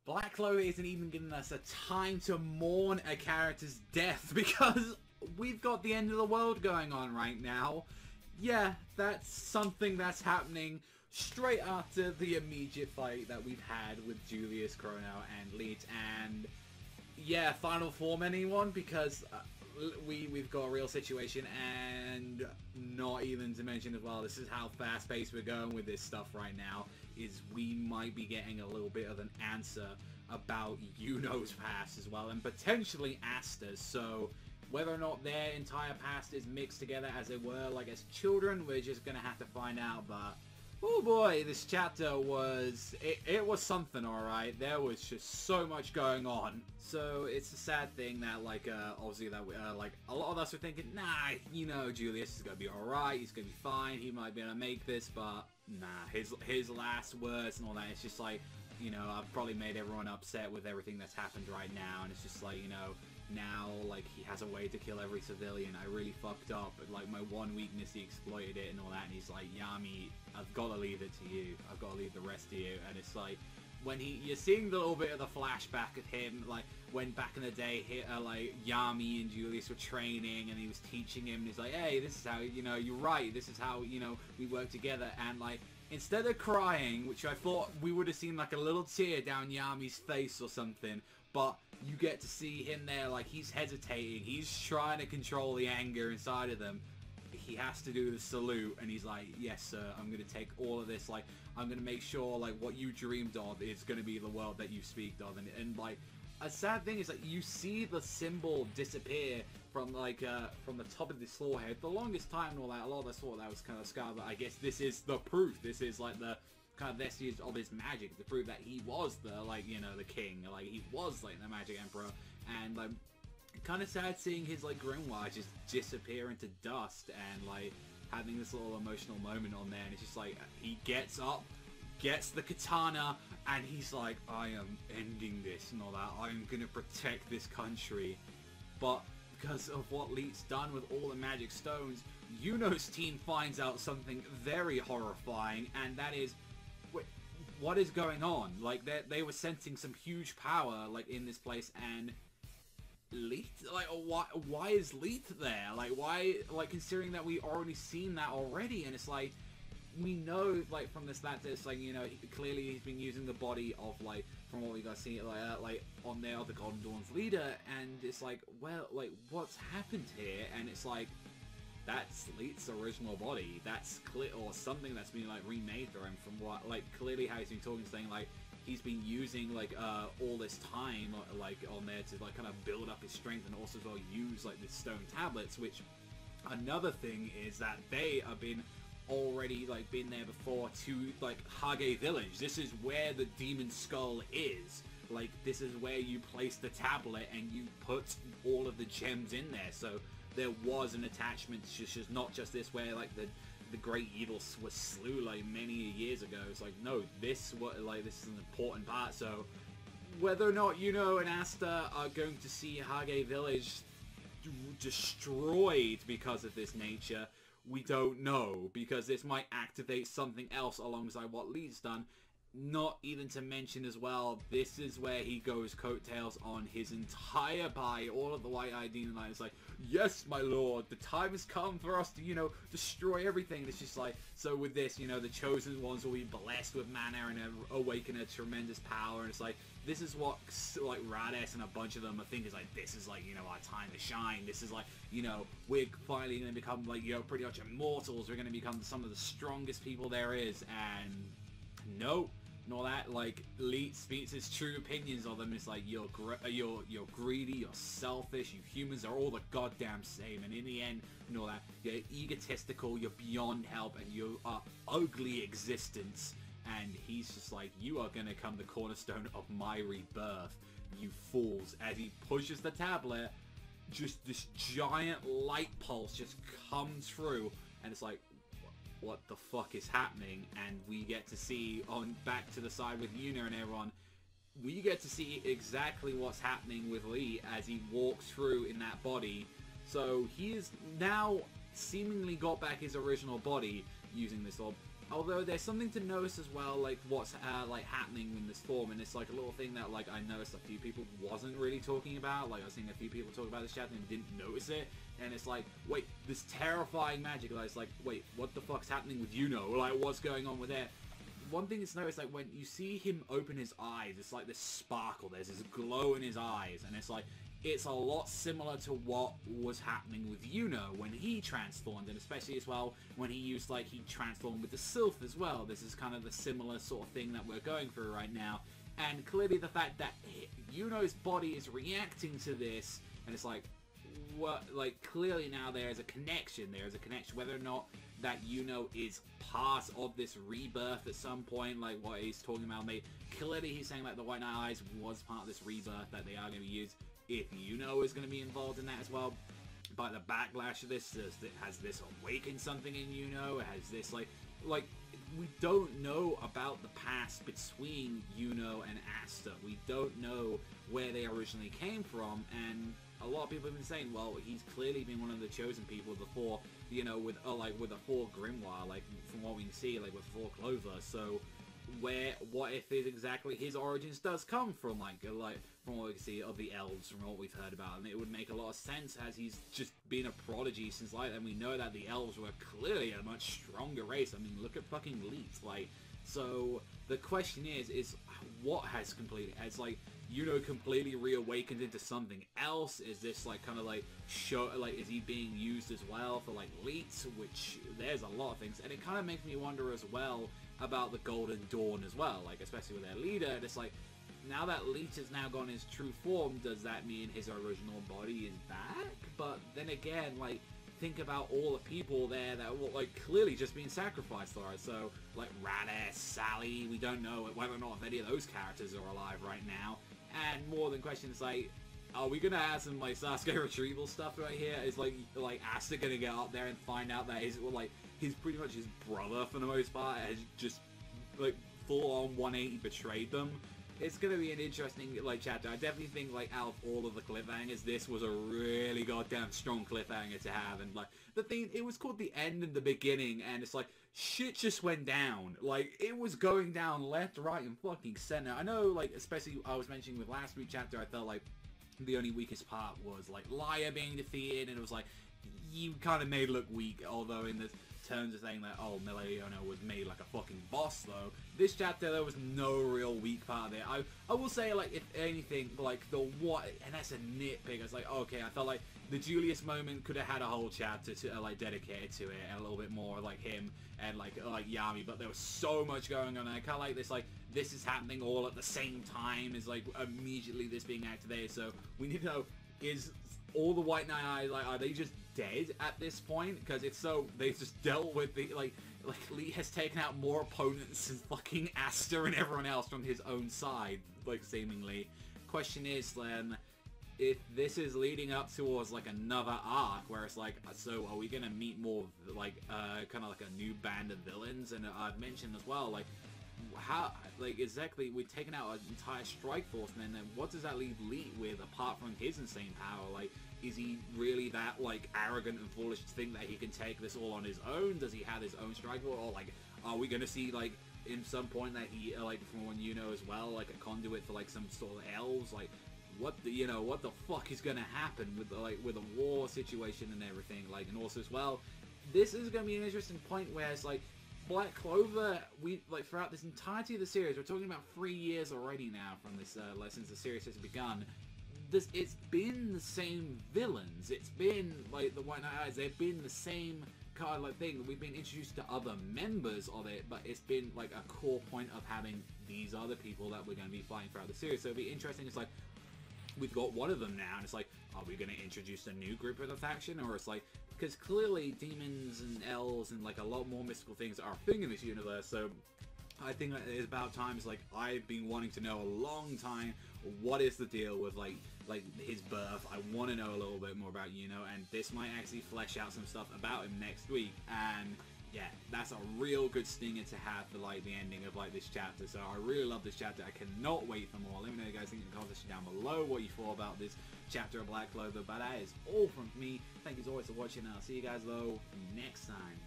Black Clover isn't even giving us a time to mourn a character's death because we've got the end of the world going on right now. Yeah, that's something that's happening straight after the immediate fight that we've had with Julius, Chrono, and Licht. And yeah, final form anyone? Because we've got a real situation, and not even to mention as well, this is how fast-paced we're going with this stuff right now, is we might be getting a little bit of an answer about Yuno's past as well, and potentially Asta's. So whether or not their entire past is mixed together as it were, like as children, we're just gonna have to find out. But oh boy, this chapter was, it was something, alright. There was just so much going on. So it's a sad thing that, like, obviously that, like, a lot of us were thinking, nah, you know, Julius is gonna be alright, he's gonna be fine, he might be able to make this, but nah, his last words and all that, it's just like, you know, I've probably made everyone upset with everything that's happened right now, and it's just like, you know, now, like, he has a way to kill every civilian. I really fucked up, but, like, my one weakness, he exploited it and all that, and he's like, Yami, I've got to leave it to you. I've got to leave the rest to you. And it's like, when you're seeing the little bit of the flashback of him, like, when back in the day, like, Yami and Julius were training, and he was teaching him, and he's like, hey, this is how, you know, you're right, this is how, you know, we work together, and, like, instead of crying, which I thought we would have seen, like, a little tear down Yami's face or something, but you get to see him there, like, he's hesitating, he's trying to control the anger inside of them. He has to do the salute, and he's like, yes sir, I'm gonna take all of this, like, I'm gonna make sure, like, what you dreamed of is gonna be the world that you speak of. And like, a sad thing is that you see the symbol disappear from, like, from the top of his forehead. The longest time and all that, a lot of us thought that was kind of scarred, but I guess this is the proof. This is, like, the kind of vestige of his magic to prove that he was the, like, you know, the king. Like, he was, like, the magic emperor. And, like, kind of sad seeing his, like, grimoire just disappear into dust, and, like, having this little emotional moment on there. And it's just like, he gets up, gets the katana, and he's like, I am ending this and all that. I'm gonna protect this country. But because of what Licht's done with all the magic stones, Yuno's team finds out something very horrifying, and that is, wait, what is going on? Like, they were sensing some huge power, like, in this place, and Licht? Like, why is Licht there? Like, why, like, considering that we already seen that already, and it's like, we know, like, from this, that it's like, you know, clearly he's been using the body of, like, from what we got seen, like, on there, the Golden Dawn's leader, and it's like, well, like, what's happened here? And it's like, that's Licht's original body. That's clear, or something that's been, like, remade for him from what, like, clearly how he's been talking, saying, like, he's been using, like, all this time, like, on there to, like, kind of build up his strength, and also as well use, like, the stone tablets, which, another thing is that they have been already, like, been there before to, like, Hage Village. This is where the Demon Skull is. Like, this is where you place the tablet and you put all of the gems in there. So there was an attachment to just not just this, where, like, the great evil was slew, like, many years ago. It's like, no, this is an important part. So whether or not Yuno and Asta are going to see Hage Village destroyed because of this nature, we don't know, because this might activate something else alongside what Licht's done. Not even to mention as well, this is where he goes coattails on his entire pie, all of the White-Eyed Demon Knight. It's like, yes, my lord, the time has come for us to, you know, destroy everything. And it's just like, so with this, you know, the chosen ones will be blessed with mana and awaken a tremendous power. And it's like, this is what, like, Rades and a bunch of them are thinking, is like, this is, like, you know, our time to shine. This is like, you know, we're finally going to become, like, you know, pretty much immortals. We're going to become some of the strongest people there is. And nope. And all that, like, Licht speaks his true opinions of them. It's like, you're greedy, you're selfish, you humans are all the goddamn same, and in the end, and all that, you're egotistical, you're beyond help, and you are ugly existence. And he's just like, you are gonna come the cornerstone of my rebirth, you fools. As he pushes the tablet, just this giant light pulse just comes through, and it's like, what the fuck is happening? And we get to see, on back to the side with Yuna and everyone, we get to see exactly what's happening with Lee as he walks through in that body. So he is now seemingly got back his original body using this Although there's something to notice as well, like what's like happening in this form, and it's like a little thing that like I noticed a few people wasn't really talking about. Like I was seeing a few people talk about this chapter and didn't notice it, and it's like, wait, this terrifying magic. Like, it's like, wait, what the fuck's happening with Yuno? Like, what's going on with it? One thing that's noticed, like when you see him open his eyes, it's like this sparkle. There's this glow in his eyes, and it's like. It's a lot similar to what was happening with Yuno when he transformed, and especially as well when he used, like, he transformed with the Sylph as well. This is kind of the similar sort of thing that we're going through right now. And clearly the fact that Yuno's body is reacting to this, and it's like, what, like, clearly now there is a connection. There is a connection, whether or not that Yuno is part of this rebirth at some point, like what he's talking about. Maybe clearly he's saying that the White Knight Eyes was part of this rebirth that they are going to use. If Yuno is going to be involved in that as well, by the backlash of this, has this awakened something in Yuno? Has this, like, we don't know about the past between Yuno and Asta. We don't know where they originally came from, and a lot of people have been saying, well, he's clearly been one of the chosen people before, you know, with the 4 Grimoire, like, from what we can see, like, with 4 Clover, so what if exactly his origins does come from, like from what we can see of the elves, from what we've heard about, and it would make a lot of sense as he's just been a prodigy since life, and we know that the elves were clearly a much stronger race. I mean, look at fucking Licht, like, so the question is what has completed, has, like, Yuno completely reawakened into something else? Is this, like, kind of, like, is he being used as well for, like, Licht, which, there's a lot of things, and it kind of makes me wonder as well about the Golden Dawn as well, like, especially with their leader, and it's like, now that Licht has now gone his true form, does that mean his original body is back? But then again, like, think about all the people there that were, like, clearly just being sacrificed for it. So, like, Raditz, Sally, we don't know whether or not if any of those characters are alive right now. And more than questions like, are we gonna have some, like, Sasuke retrieval stuff right here? Is, like Asta gonna get up there and find out that his, well, like, he's pretty much his brother for the most part, has just, like, full-on 180 betrayed them? It's gonna be an interesting, like, chapter. I definitely think, like, out of all of the cliffhangers, this was a really goddamn strong cliffhanger to have. And, like, the thing, it was called the end and the beginning, and it's like, shit just went down. Like, it was going down left, right, and fucking center. I know, like, especially I was mentioning with last week's chapter, I felt like the only weakest part was, like, Liar being defeated, and it was like, you kind of made it look weak, although in the terms of saying that, oh, Meliono was made like a fucking boss, though. This chapter, there was no real weak part there. I will say, like, if anything, like, the what, and that's a nitpick, it's like, okay, I felt like the Julius moment could have had a whole chapter to, like, dedicated to it, and a little bit more like him, and, like Yami, but there was so much going on, and I kind of like this, like, this is happening all at the same time, is, like, immediately this being activated, so we need to know, is all the White Knight Eyes, like, are they just dead at this point? Because if so, they've just dealt with the, like Lee has taken out more opponents than fucking Asta and everyone else from his own side, like, seemingly. Question is, then, if this is leading up towards, like, another arc, where it's like, so are we gonna meet more, like, kind of like a new band of villains? And I've mentioned as well, like, how, like, exactly, we've taken out an entire strike force, and then what does that leave Lee with, apart from his insane power? Like, is he really that, like, arrogant and foolish to think that he can take this all on his own? Does he have his own strike force? Or, like, are we gonna see, like, in some point that he, like, from what you know as well, like, a conduit for, like, some sort of elves? Like, what the, you know, what the fuck is gonna happen with, like, with a war situation and everything? Like, and also as well, this is gonna be an interesting point where it's like, Black Clover, we, like, throughout this entirety of the series, we're talking about 3 years already now from this, since the series has begun. It's been the same villains. It's been, like, the White Knight Eyes, they've been the same kind of, like, thing. We've been introduced to other members of it, but it's been, like, a core point of having these other people that we're going to be fighting throughout the series. So it'll be interesting. It's like, we've got one of them now, and it's like, are we going to introduce a new group of the faction? Or it's like, because clearly demons and elves and, like, a lot more mystical things are a thing in this universe, so I think it's about time. It's like, I've been wanting to know a long time, what is the deal with, like his birth. I want to know a little bit more about Yuno, and this might actually flesh out some stuff about him next week, and yeah, that's a real good stinger to have for, like, the ending of, like, this chapter. So I really love this chapter. I cannot wait for more. Let me know, you guys, think in the comments down below what you thought about this chapter of Black Clover. But that is all from me. Thank you as always for watching, and I'll see you guys, though, next time.